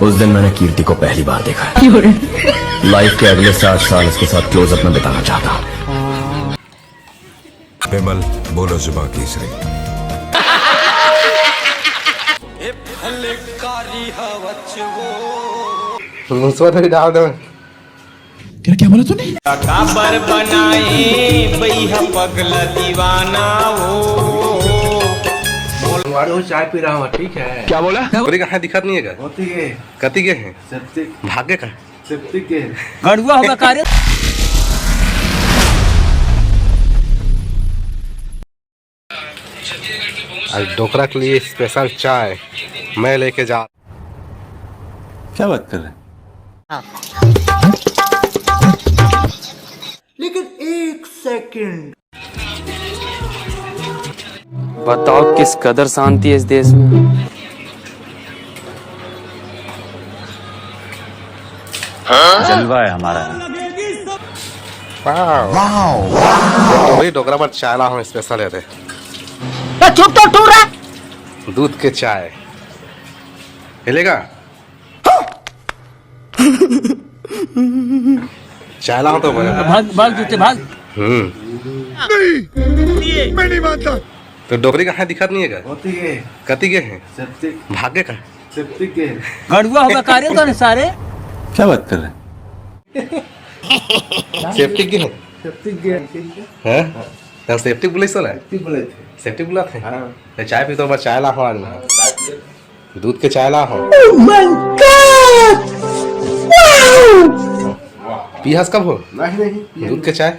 उस दिन मैंने कीर्ति को पहली बार देखा है। लाइफ के अगले 7 साल उसके साथ क्लोजअप में बिताना चाहता हूँ। विमल बोलो जुबान तीसरी। डाल दो। क्या बोला तूने? काबर बनाए भैया पगला दीवाना वो चाय पी रहा हूँ, ठीक है। क्या बोला? पूरी कहाँ दिखत नहीं है क्या? होती है कति के हैं? सत्य भाग्य का सत्य के गड़ुआ होगा कार्य। आज डोकरा के लिए स्पेशल चाय मैं लेके जा। क्या बात कर रहे हैं? लेकिन एक सेकंड बताओ किस कदर शांति है इस देश में। जलवा है हमारा। वही डोकरा पर चाय ला हूँ स्पेशल है। चुप तो टूर रहा। दूध के चाय मिलेगा। चाय ला हूँ तो भाग भाग जूते भाग। मैं नहीं मानता। तो डोकरी कहाँ दिखत नहीं है क्या? होती है कति के हैं? सत्य भाग्य का सत्य के गड़ुआ होगा कार्य तो सारे। क्या बात कर रहे हैं? सेफ्टी के हैं? सत्य के हैं? तो सेफ्टी बोले सो है? बोले थे। सेफ्टी बुला थे? हाँ तो चाय पी तो बस चाय ला हूँ आज मैं। दूध के चाय ला हूँ। पियास कब हो? नहीं दूध के चाय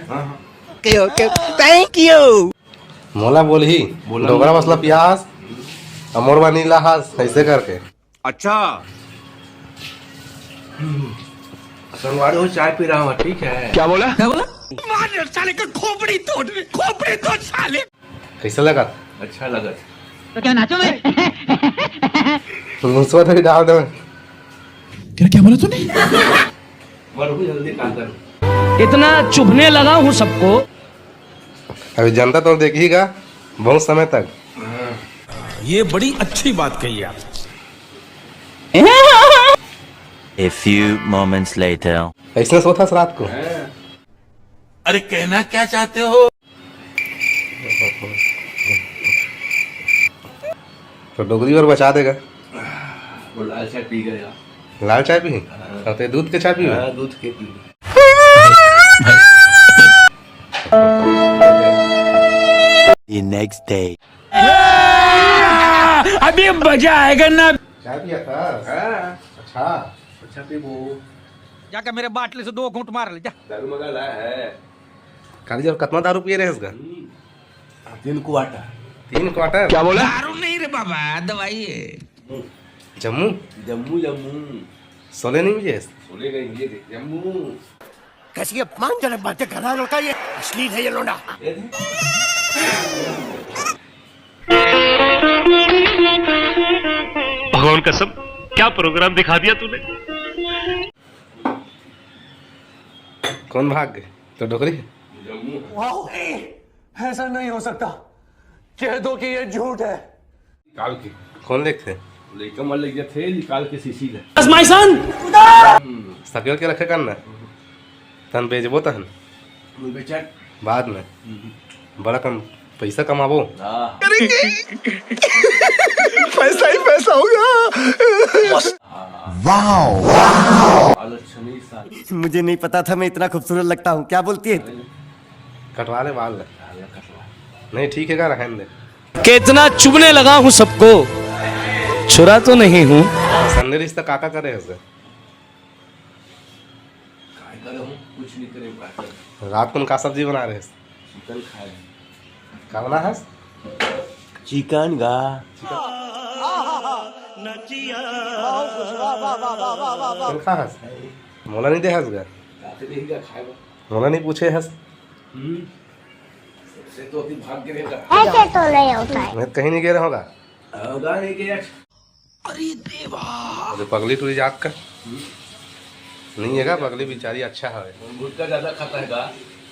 थैंक यू। मोला बोल ही डोगरा मसला पियास अमोर नीला हास ऐसे करके। अच्छा संगवारी हो चाय पी रहा हूँ, ठीक है। क्या बोला? साले का खोपड़ी तोड़ साले। कैसा लगा? अच्छा लगा। तो क्या नाचो मैं? मुझसे थोड़ी डाल दो। क्या बोला तूने? मरहू जल्दी का कर। इतना चुभने लगा हूँ सबको। अभी जनता तो देखिएगा बहुत समय तक। ये बड़ी अच्छी बात कही आप। A few moments later. ऐसे सोता रात को। अरे कहना क्या चाहते हो? तो डोगरी और बचा देगा। वो लाल चाय पी गया। लाल चाय पी तो दूध के चाय पी। दूध के पी। The next day. अभी मजा आएगा ना। चाय पिया था? अच्छा पी वो जाकर मेरे बाटले से 2 घूंट मार ले जा। दारू मंगा लाया है। काली जब कितना दारू पिए रहे इसका? 3 क्वार्टर। 3 क्वार्टर? क्या बोला? दारू नहीं रे बाबा, दवाई है। जम्मू जम्मू जम्मू सोले नहीं मुझे। बोले गए ये देख जम्मू। कैसी अपमानजनक बातें कर रहा है लड़का, ये अश्लील है ये लोना। भगवान कसम क्या प्रोग्राम दिखा दिया तूने। कौन भाग गए? तो डोकरी जम्मू ऐसा नहीं हो सकता, कह दो कि ये झूठ है। निकाल के कौन देखते? लेकर मर ले गए थे, निकाल के शीशी ले। माय सन सकेल के रखे करना तन बेचबो तहन बेचा बाद में बड़ा कम पैसा कमाबो। पैसा ही पैसा होगा। मुझे नहीं पता था मैं इतना खूबसूरत लगता हूँ। क्या बोलती है? कटवा ले बाल ले। नहीं ठीक है, रहने दे। कितना चुभने लगा हूँ सबको, छुरा तो नहीं हूँ। संडे रिश्ता काका करे है उसे। कुछ नहीं करे। रात को का सब्जी बना रहे हैं? चिकन खाए। क्या बना है? चिकन गा खा हस मोला नहीं दे हस गा। मोला नहीं पूछे हस। से तो अभी भाग गिरेगा। ऐसे तो नहीं होता है। मैं कहीं नहीं गिरा होगा। होगा नहीं गया। अरे देवा, अरे पगली टूरी जाग का नहीं है का? पगली बेचारी अच्छा है। गुटका ज्यादा खाता है का?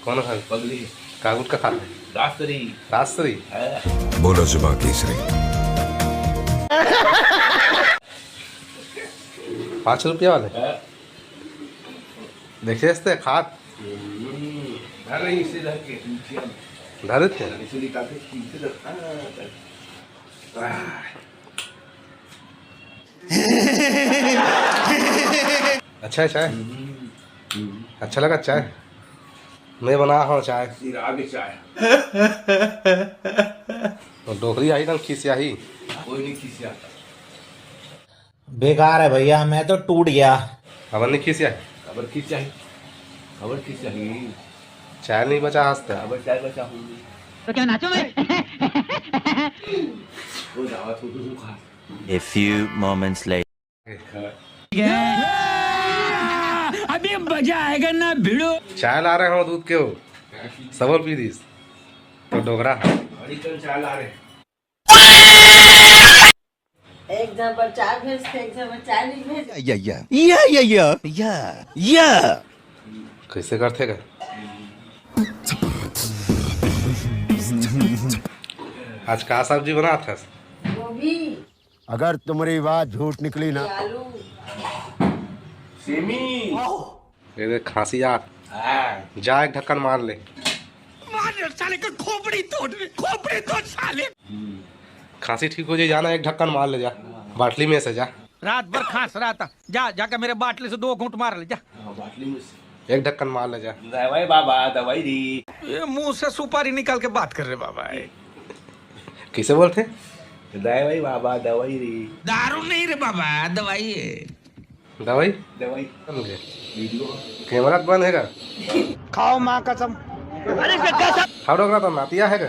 कौन है? पगली कागुट का खाता है? रास्त्री राजश्री। बोलो जुबान तीसरी। ₹5 वाले देखिए इससे खाद धरे थे। अच्छा है चाय, अच्छा लगा चाय। मैं बना हूँ चाय। तो डोकरी आई ना खिसिया ही कोई नहीं खींचा। बेकार है भैया, मैं तो टूट गया। खबर नहीं खिसिया, खबर खींचा ही, खबर खींचा ही। चाय नहीं बचा हंसते। खबर चाय बचा हूँ तो क्या नाचो मैं? वो जावा तू खा। A few moments later. अभी मजा आएगा ना भिड़ो। चाय ला रहे हो दूध के हो सबल पी दीस तो डोगरा बड़ी कल चाय ला रहे। एक जन पर चाय भेजते, एक जन पर चाय नहीं भेजते। कैसे करते गए? आज का सब्जी बना था? गोभी, अगर तुम्हारी बात झूठ निकली ना, आलू, सेमी। ये देख खांसी यार, जा एक ढक्कन मार ले। साले का खोपड़ी तोड़ साले। खांसी ठीक हो जाए, जाना एक ढक्कन मार ले, जा बाटली में से जा। रात भर खांस रहा था, जा जाकर मेरे बाटले से 2 घूंट मार ले जा। बाटली में से एक ढक्कन मार ले जा। दवाई बाबा, दवाई दी। ये मुंह से सुपारी निकाल के बात कर रहे बाबा। किसे बोलते? दवाई बाबा, दवाई दी। दारू नहीं रे बाबा, दवाई है। दवाई दवाई बन गए। वीडियो कैमरा बंद है का? खाओ माँ कसम। खाओ डोगरा तो नातिया है का?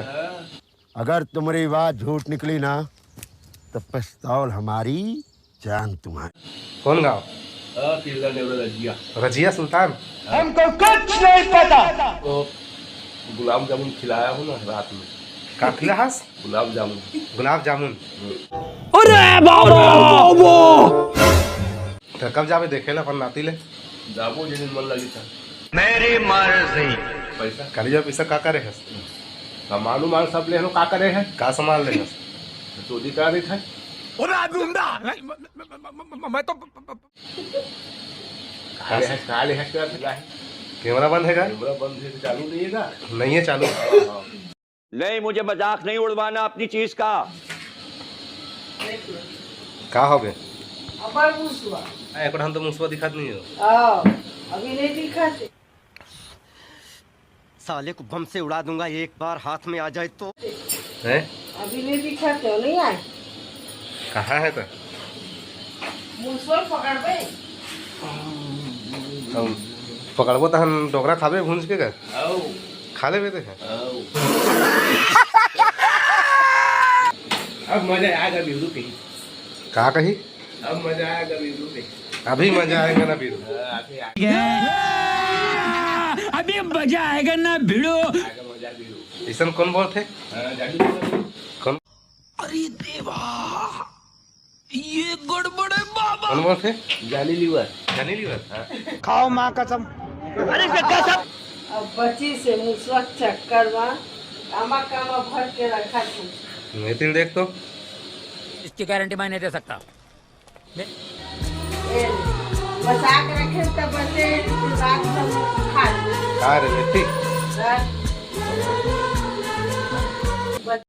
अगर तुम्हारी बात झूठ निकली ना, तो पिस्तौल हमारी, जान तुम्हारी। कौन गाँव? किला नेवरा रजिया। रजिया सुल्तान। हमको कुछ नहीं पता। तो गुलाब जामुन खिलाया हूँ ना रात में। का खिलास? गुलाब जामुन। गुलाब जामुन। अरे बाबा तो कब जावे देखे ला अपन नाती ले? जाबो जिस दिन मन लगी था। मेरी मर्जी। पैसा कल जब पैसा का करे है? सामान उमान सब ले लो। का करे है? का सामान ले है? चोरी करा देता है। मैं तो काले है क्या मिला है? कैमरा बंद है का? कैमरा बंद है तो चालू नहीं है ना? नहीं है चालू। नहीं, मुझे मजाक नहीं उड़वाना अपनी चीज का। का हो गए? अबर मुसवा। एक हम तो मुसवा दिखात नहीं हो। अभी नहीं दिखाते। साले को बम से उड़ा दूंगा एक बार हाथ में आ जाए तो। हैं? अभी नहीं दिखाते हो, नहीं आए। कहाँ है तो? मुसवा पकड़ पे। हम पकड़बो तो हम डोगरा खाबे भूंज के का? खा ले बेटे। अब मजा आएगा वीरू कहीं। कहा कही? अब मजा आएगा वीरू कहीं। अभी मजा आएगा ना बीरू। अभी मजा आएगा ना भिड़ो। मजा वीरू। ईसन कौन बोलते? कौन? अरे देवा, ये गड़बड़ है बाबा। कौन बोलते? जानी लीवर। जानी लीवर। खाओ माँ कसम। अब बची से मुसवा चक्कर में कामा कामा भर के रखा था। नितिन देख तो। इसकी गारंटी मैं नहीं दे सकता। बचा के रखे तब बचे रात भर खा लो। हाँ रे नितिन।